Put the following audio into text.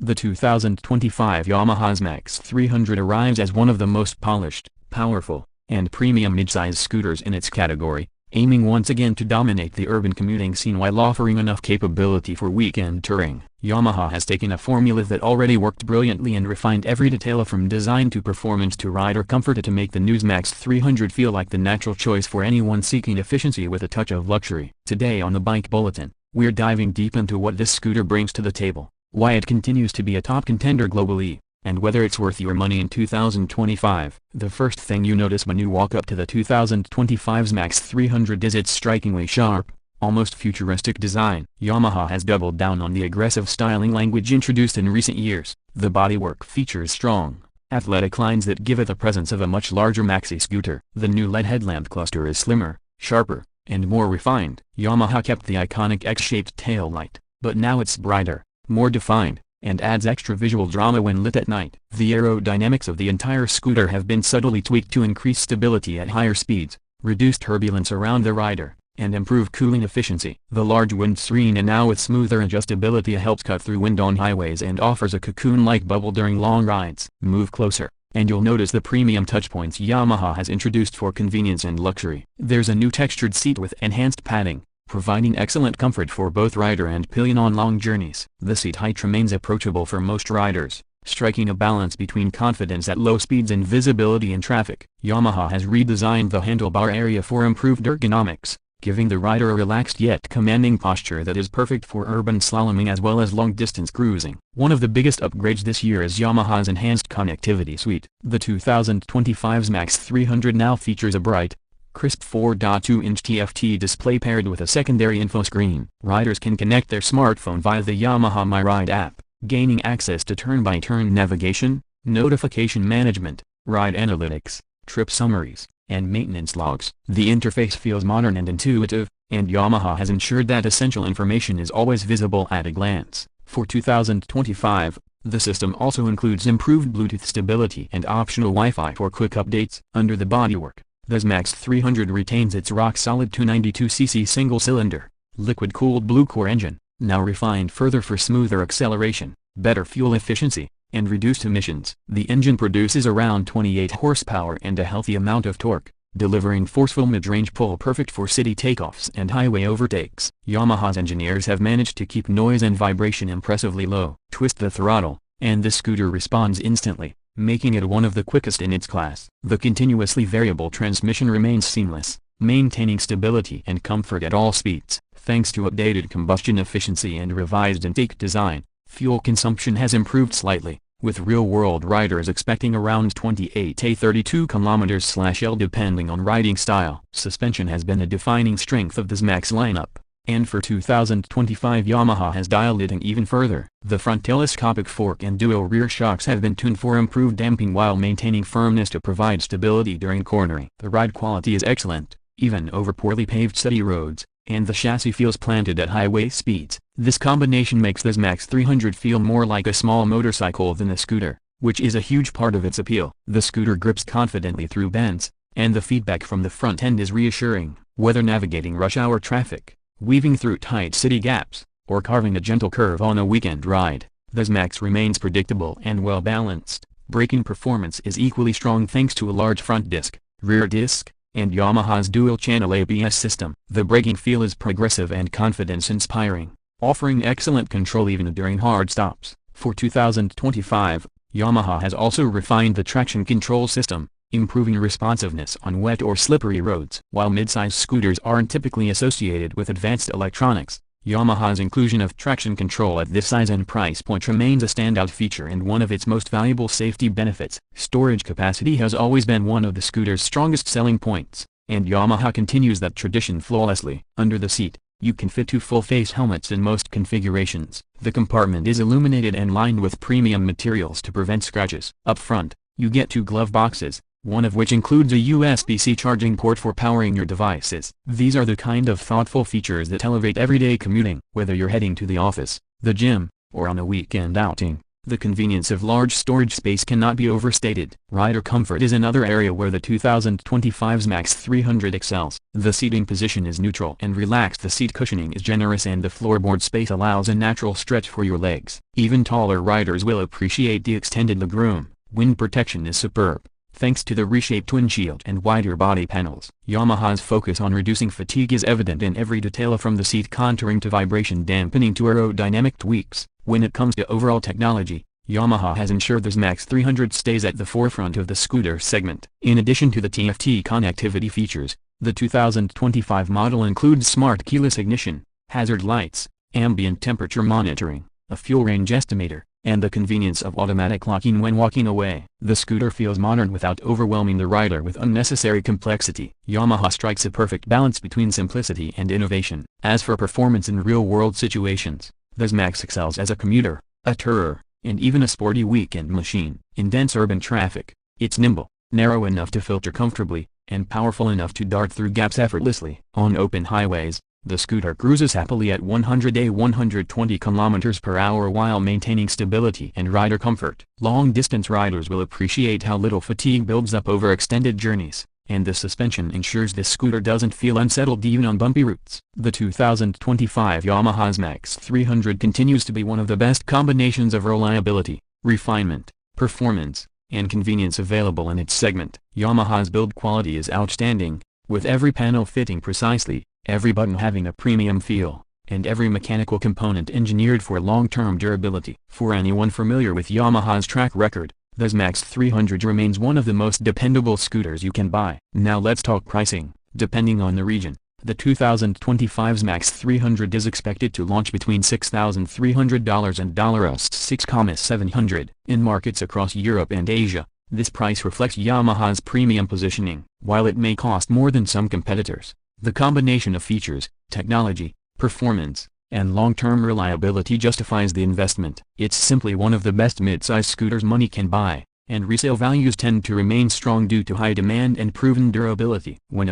The 2025 Yamaha XMAX 300 arrives as one of the most polished, powerful, and premium midsize scooters in its category, aiming once again to dominate the urban commuting scene while offering enough capability for weekend touring. Yamaha has taken a formula that already worked brilliantly and refined every detail from design to performance to rider comfort to make the new XMAX 300 feel like the natural choice for anyone seeking efficiency with a touch of luxury. Today on the Bike Bulletin, we're diving deep into what this scooter brings to the table, why it continues to be a top contender globally, and whether it's worth your money in 2025. The first thing you notice when you walk up to the 2025 XMAX 300 is its strikingly sharp, almost futuristic design. Yamaha has doubled down on the aggressive styling language introduced in recent years. The bodywork features strong, athletic lines that give it the presence of a much larger maxi scooter. The new LED headlamp cluster is slimmer, sharper, and more refined. Yamaha kept the iconic X-shaped taillight, but now it's brighter, more defined, and adds extra visual drama when lit at night. The aerodynamics of the entire scooter have been subtly tweaked to increase stability at higher speeds, reduce turbulence around the rider, and improve cooling efficiency. The large windscreen and now with smoother adjustability helps cut through wind on highways and offers a cocoon-like bubble during long rides. Move closer, and you'll notice the premium touchpoints Yamaha has introduced for convenience and luxury. There's a new textured seat with enhanced padding, providing excellent comfort for both rider and pillion on long journeys. The seat height remains approachable for most riders, striking a balance between confidence at low speeds and visibility in traffic. Yamaha has redesigned the handlebar area for improved ergonomics, giving the rider a relaxed yet commanding posture that is perfect for urban slaloming as well as long-distance cruising. One of the biggest upgrades this year is Yamaha's enhanced connectivity suite. The 2025 XMAX 300 now features a bright, crisp 4.2-inch TFT display paired with a secondary info screen. Riders can connect their smartphone via the Yamaha My Ride app, gaining access to turn-by-turn navigation, notification management, ride analytics, trip summaries, and maintenance logs. The interface feels modern and intuitive, and Yamaha has ensured that essential information is always visible at a glance. For 2025, the system also includes improved Bluetooth stability and optional Wi-Fi for quick updates. Under the bodywork, the XMAX 300 retains its rock-solid 292cc single-cylinder, liquid-cooled Blue-Core engine, now refined further for smoother acceleration, better fuel efficiency, and reduced emissions. The engine produces around 28 horsepower and a healthy amount of torque, delivering forceful mid-range pull perfect for city takeoffs and highway overtakes. Yamaha's engineers have managed to keep noise and vibration impressively low. Twist the throttle, and the scooter responds instantly, making it one of the quickest in its class. The continuously variable transmission remains seamless, maintaining stability and comfort at all speeds. Thanks to updated combustion efficiency and revised intake design, fuel consumption has improved slightly, with real-world riders expecting around 28 to 32 km/L depending on riding style. Suspension has been a defining strength of the XMAX lineup, and for 2025 Yamaha has dialed it in even further. The front telescopic fork and dual rear shocks have been tuned for improved damping while maintaining firmness to provide stability during cornering. The ride quality is excellent, even over poorly paved city roads, and the chassis feels planted at highway speeds. This combination makes the XMAX 300 feel more like a small motorcycle than a scooter, which is a huge part of its appeal. The scooter grips confidently through bends, and the feedback from the front end is reassuring. Whether navigating rush hour traffic, weaving through tight city gaps, or carving a gentle curve on a weekend ride, the XMAX remains predictable and well-balanced. Braking performance is equally strong thanks to a large front disc, rear disc, and Yamaha's dual-channel ABS system. The braking feel is progressive and confidence-inspiring, offering excellent control even during hard stops. For 2025, Yamaha has also refined the traction control system, improving responsiveness on wet or slippery roads. While midsize scooters aren't typically associated with advanced electronics, Yamaha's inclusion of traction control at this size and price point remains a standout feature and one of its most valuable safety benefits. Storage capacity has always been one of the scooter's strongest selling points, and Yamaha continues that tradition flawlessly. Under the seat, you can fit 2 full-face helmets in most configurations. The compartment is illuminated and lined with premium materials to prevent scratches. Up front, you get 2 glove boxes, one of which includes a USB-C charging port for powering your devices. These are the kind of thoughtful features that elevate everyday commuting. Whether you're heading to the office, the gym, or on a weekend outing, The convenience of large storage space cannot be overstated. Rider comfort is another area where the 2025 XMAX 300 excels. The seating position is neutral and relaxed, the seat cushioning is generous, and the floorboard space allows a natural stretch for your legs. Even taller riders will appreciate the extended legroom. Wind protection is superb, thanks to the reshaped windshield and wider body panels. Yamaha's focus on reducing fatigue is evident in every detail, from the seat contouring to vibration dampening to aerodynamic tweaks. When it comes to overall technology, Yamaha has ensured the XMAX 300 stays at the forefront of the scooter segment. In addition to the TFT connectivity features, the 2025 model includes smart keyless ignition, hazard lights, ambient temperature monitoring, a fuel range estimator, and the convenience of automatic locking when walking away. The scooter feels modern without overwhelming the rider with unnecessary complexity. Yamaha strikes a perfect balance between simplicity and innovation. As for performance in real-world situations, the XMAX excels as a commuter, a tourer, and even a sporty weekend machine. In dense urban traffic, it's nimble, narrow enough to filter comfortably, and powerful enough to dart through gaps effortlessly. On open highways, the scooter cruises happily at 120 km/h while maintaining stability and rider comfort. Long-distance riders will appreciate how little fatigue builds up over extended journeys, and the suspension ensures this scooter doesn't feel unsettled even on bumpy routes. The 2025 Yamaha XMAX 300 continues to be one of the best combinations of reliability, refinement, performance, and convenience available in its segment. Yamaha's build quality is outstanding, with every panel fitting precisely, every button having a premium feel, and every mechanical component engineered for long-term durability. For anyone familiar with Yamaha's track record, the XMAX 300 remains one of the most dependable scooters you can buy. Now let's talk pricing. Depending on the region, the 2025 XMAX 300 is expected to launch between $6,300 and $6,700. In markets across Europe and Asia, this price reflects Yamaha's premium positioning. While it may cost more than some competitors, the combination of features, technology, performance, and long-term reliability justifies the investment. It's simply one of the best mid-size scooters money can buy, and resale values tend to remain strong due to high demand and proven durability. When